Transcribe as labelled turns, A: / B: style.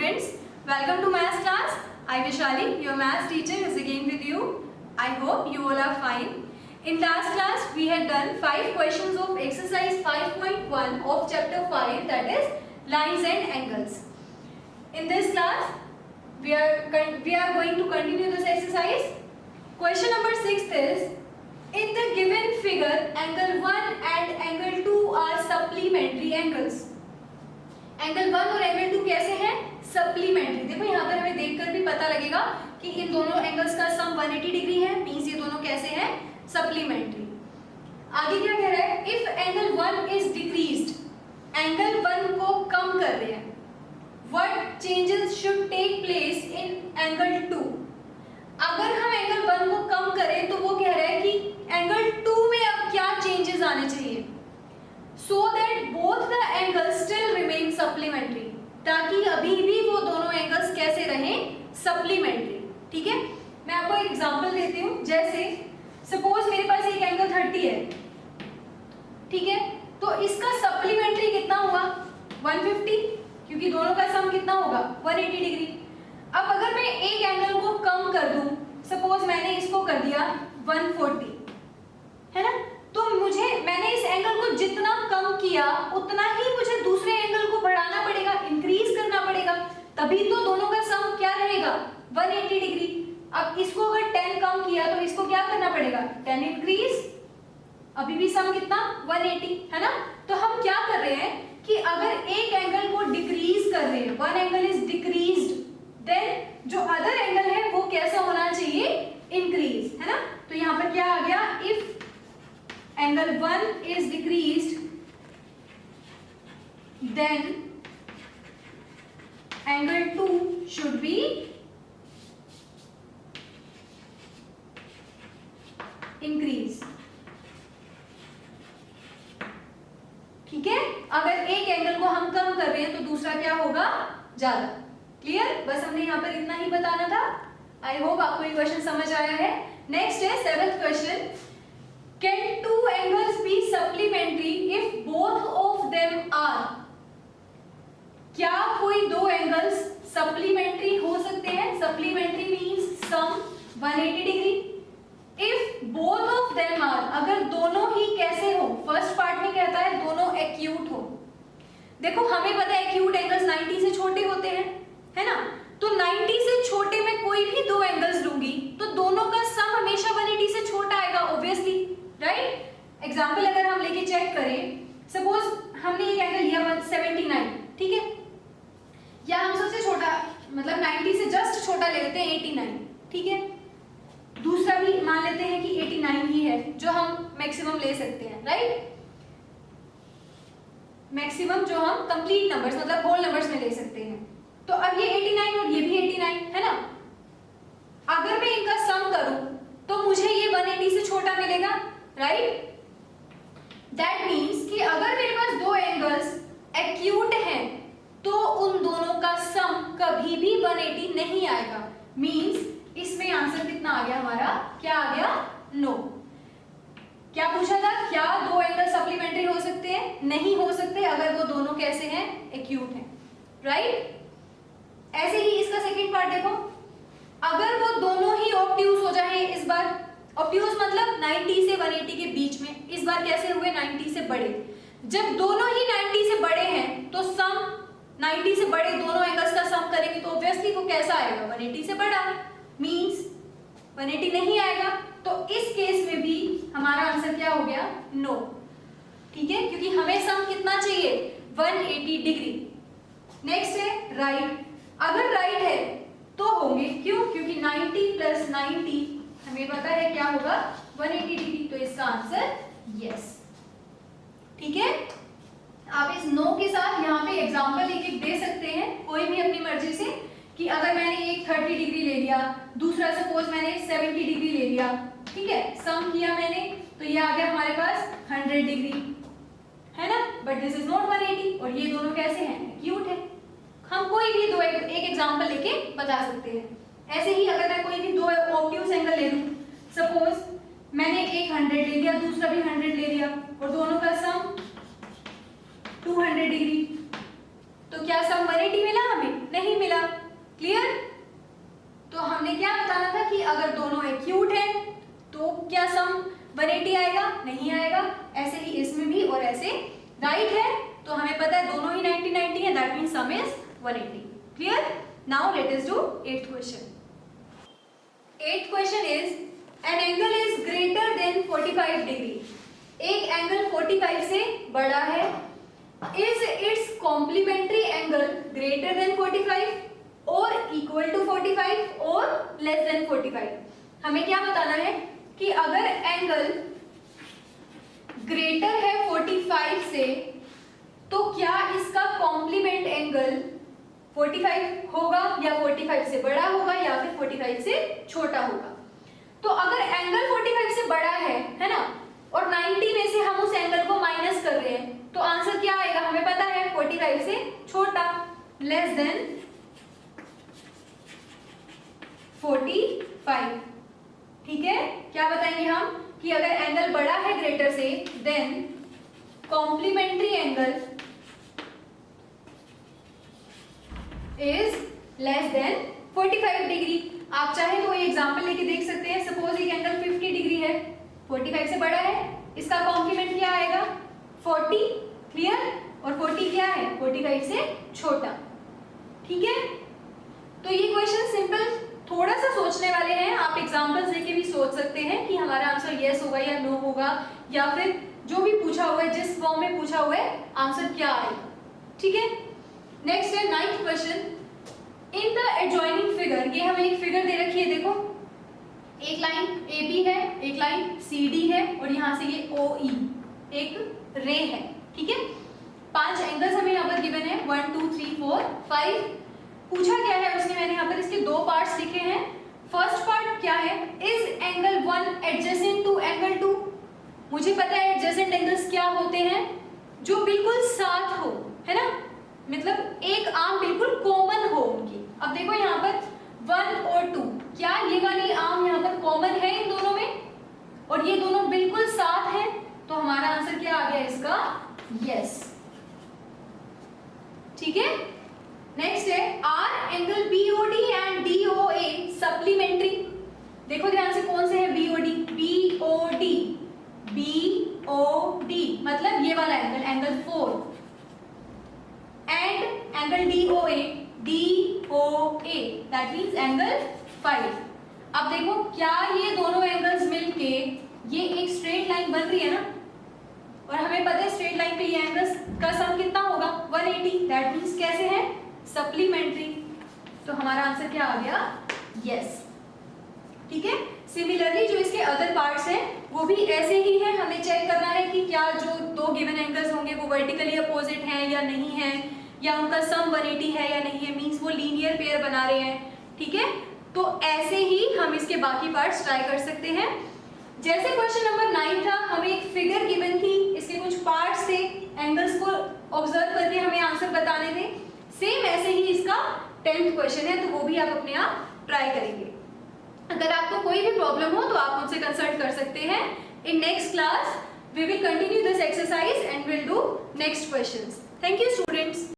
A: students, welcome to maths class. I Vishali, your maths teacher, is again with you. I hope you all are fine. In last class we had done 5 questions of exercise 5.1 of chapter 5, that is lines and angles. In this class we are going to continue this exercise. Question number 6 is, in the given figure angle 1 and angle 2 are supplementary angles. Angle 1 और angle 2 कैसे हैं? Supplementary. देखो यहाँ पर हमें देखकर भी पता लगेगा कि इन दोनों एंगल्स का सम 180 डिग्री है, मींस ये दोनों कैसे हैं? सप्लीमेंट्री. आगे क्या कह रहा है? If angle 1 is decreased, angle 1 को कम कर रहे हैं, what changes should take place in angle 2. अगर हम एंगल 1 को कम करें तो वो कह रहा है कि एंगल 2 में अब क्या चेंजेस आने चाहिए, so that both the angles still remain supplementary, ताकि अभी भी वो दोनों एंगल्स कैसे रहें? सप्लीमेंट्री. ठीक है, मैं आपको एक एग्जांपल देती हूँ. जैसे सपोज मेरे पास एक एंगल 30 है, ठीक है, तो इसका सप्लीमेंट्री कितना हुआ? 150, क्योंकि दोनों का सम कितना होगा? 180 डिग्री. अब अगर मैं एक एंगल को कम कर दूं, सपोज मैंने इसको कर दिया 140, है ना, तो मैंने इस एंगल को जितना कम किया उतना ही मुझे दूसरे एंगल को बढ़ाना पड़ेगा, इंक्रीज करना पड़ेगा, तभी तो दोनों का सम क्या रहेगा? 180 डिग्री. अब इसको अगर 10 कम किया तो इसको क्या करना पड़ेगा? 10 इंक्रीज, अभी भी सम कितना? 180, है ना. तो हम क्या कर रहे हैं कि अगर एक एंगल को डिक्रीज कर रहे हैं, one angle is decreased, then जो अदर एंगल है वो कैसा होना चाहिए? इंक्रीज, है ना. तो यहाँ पर क्या आ गया? If angle 1 is decreased, then angle 2 should be increased. ठीक है, अगर एक एंगल को हम कम कर रहे हैं तो दूसरा क्या होगा? ज्यादा. क्लियर? बस हमने यहाँ पर इतना ही बताना था. आई होप आपको ये क्वेश्चन समझ आया है. नेक्स्ट है 7th question. Can two angles be supplementary if both of them are? क्या कोई दो एंगल्स सप्लीमेंट्री हो सकते हैं? Supplementary means sum 180 degree. If both of them are, अगर दोनों ही कैसे हो? फर्स्ट पार्ट में कहता है दोनों एक्यूट हो. देखो हमें पता है एक्यूट एंगल्स 90 से छोटे होते हैं, है ना. तो 90 से छोटे में कोई भी दो एंगल्स लूंगी तो दोनों का सम हमेशा 180 से छोटा आएगा, ऑब्वियसली, राइट. एग्जाम्पल अगर हम लेके चेक करें, सपोज हमने एक एंगल लिया 179, ठीक है, या हम सबसे छोटा मतलब 90 से जस्ट छोटा ले लेते हैं 89, ठीक है. दूसरा भी मान लेते हैं कि 89 ही है जो हम मैक्सिमम ले सकते हैं, राइट. मैक्सिमम जो हम कंप्लीट नंबर्स मतलब होल नंबर्स में ले सकते हैं. तो अब ये 89 और ये भी 89 है ना. अगर मैं इनका सम करूं तो मुझे ये 180 से छोटा मिलेगा, राइट. दैट मीन्स कि अगर मेरे पास दो एंगल्स एक्यूट हैं तो उन दोनों का सम कभी भी 180 नहीं आएगा. मीन्स इसमें आंसर कितना आ गया हमारा? क्या आ गया? नो. क्या पूछा था? क्या दो एंगल सप्लीमेंट्री हो सकते हैं? नहीं हो सकते अगर वो दोनों कैसे हैं? एक्यूट हैं, राइट. ऐसे ही इसका सेकंड पार्ट देखो. अगर वो दोनों ही ऑब्ट्यूज हो जाए, इस बार ऑब्ट्यूज मतलब 90 से 180 के बीच में, इस बार कैसे हुए? 90 से बड़े. जब दोनों ही 90 से बड़े हैं तो सम 90 से बड़े दोनों एंगल्स का सम करेंगे तो ऑब्वियसली वो कैसा आएगा? 180 से बड़ा. मींस 180 नहीं आएगा. तो इस केस में भी हमारा आंसर क्या हो गया? नो. ठीक है, क्योंकि हमें सम कितना चाहिए? 180 डिग्री. नेक्स्ट है राइट. अगर राइट है तो होंगे, क्यों? क्योंकि 90 प्लस 90 हमें पता है क्या होगा? 180 डिग्री. तो इसका आंसर यस. ठीक है, आप इस नो के साथ यहाँ पे एग्जांपल एक दे सकते हैं कोई भी अपनी मर्जी से, कि अगर मैंने एक 30 डिग्री ले लिया, दूसरा सपोज मैंने 70 डिग्री ले लिया, ठीक है, सम किया मैंने तो ये आ गया हमारे पास 100 डिग्री, है ना. बट दिस इज नॉट 180 और ये दोनों कैसे हैं? एक्यूट है. हम कोई भी दो एक एग्जांपल लेके बता सकते हैं. ऐसे ही अगर मैं कोई भी दो ऑब्ट्यूज एंगल ले लूं, सपोज मैंने एक 100 ले लिया, दूसरा भी 100 ले लिया और दोनों का सम 200 डिग्री, तो क्या सम 180 मिला हमें? नहीं नहीं मिला। क्लियर? तो हमने क्या बताना था कि अगर दोनों एक्यूट है तो क्या सम 180 आएगा? नहीं आएगा। ऐसे ही इसमें भी और ऐसे। राइट है तो हमें पता है दोनों ही 90-90 है, that means sum is 180। Clear? Now let us do 8th question. 8th question is an angle is greater than 45 degree. एक एंगल 45 से बड़ा है। Is its complementary angle greater than 45 और इक्वल टू 45 और लेस देन 45। हमें क्या बताना है कि अगर एंगल ग्रेटर है 45 से तो क्या इसका कॉम्प्लीमेंट एंगल 45 होगा या 45 से बड़ा होगा या फिर 45 से छोटा होगा। तो अगर एंगल 45 से बड़ा है ना, और 90 में से हम उस एंगल को माइनस कर रहे हैं तो आंसर क्या आएगा? हमें पता है 45 से छोटा, लेस देन 45। ठीक है? क्या बताएंगे हम कि अगर एंगल बड़ा है ग्रेटर से then complementary angle is less than 45 degree. आप चाहे तो एग्जांपल लेके देख सकते हैं। सपोज एक एंगल 50 डिग्री है, 45 से बड़ा है, इसका कॉम्प्लीमेंट क्या आएगा? 40। क्लियर? और 40 क्या है? 45 से छोटा। ठीक है? तो ये क्वेश्चन सिंपल, थोड़ा सा सोचने वाले हैं। आप एग्जांपल्स लेके भी सोच सकते हैं कि हमारा आंसर यस होगा या नो होगा, या फिर जो भी पूछा हुआ है, जिस फॉर्म में पूछा हुआ है, आंसर क्या आएगा। ठीक है? नेक्स्ट है 9th question. In the adjoining figure, ये हमें एक फिगर दे रखी है। देखो, एक लाइन AB है, एक लाइन CD है और यहाँ से ये OE एक रे है। ठीक है? 5 एंगल्स हमें यहाँ पर गिवन है, 1 2 3 4 5। पूछा क्या है उसने? मैंने यहाँ पर इसके 2 पार्ट्स लिखे हैं। फर्स्ट पार्ट क्या है? Is angle 1 adjacent to angle 2। मुझे पता है एडजेसेंट एंगल्स क्या होते हैं, जो बिल्कुल साथ हो, है ना, मतलब एक आर्म बिल्कुल कॉमन हो उनकी। अब देखो यहाँ पर 1 और 2, क्या ये वाली आर्म यहाँ पर कॉमन है इन दोनों में, और ये दोनों बिल्कुल साथ हैं, तो हमारा आंसर क्या आ गया इसका? यस। ठीक है? नेक्स्ट है R angle BOD and DOA supplementary. देखो ध्यान से, कौन से है BOD? BOD मतलब ये वाला angle, angle 4, and angle DOA that means angle 5। अब देखो, क्या ये दोनों एंगल्स मिलके ये एक स्ट्रेट लाइन बन रही है ना, और हमें पता है स्ट्रेट लाइन पे ये एंगल्स का सम कितना होगा? 180। दैट मींस कैसे है? सप्लीमेंट्री। तो हमारा आंसर क्या आ गया? यस। ठीक है? सिमिलरली जो इसके अदर पार्ट्स हैं वो भी ऐसे ही हैं। हमें चेक करना है कि क्या जो 2 गिवन एंगल्स होंगे वो वर्टिकली अपोजिट हैं या नहीं है, या उनका सम 180 है या नहीं है, मींस वो लीनियर पेयर बना रहे हैं। ठीक है? तो ऐसे ही हम इसके बाकी पार्ट्स ट्राई कर सकते हैं। जैसे क्वेश्चन नंबर 9 था, हमें एक फिगर गिवन थी, इसके कुछ पार्ट्स थे, एंगल्स को ऑब्जर्व करके हमें आंसर बताने थे। सेम ऐसे ही इसका 10th क्वेश्चन है, तो वो भी आप अपने आप ट्राई करेंगे। अगर आपको कोई भी प्रॉब्लम हो तो आप मुझसे कंसल्ट कर सकते हैं। In next class we will continue this exercise and will do next questions. Thank you students.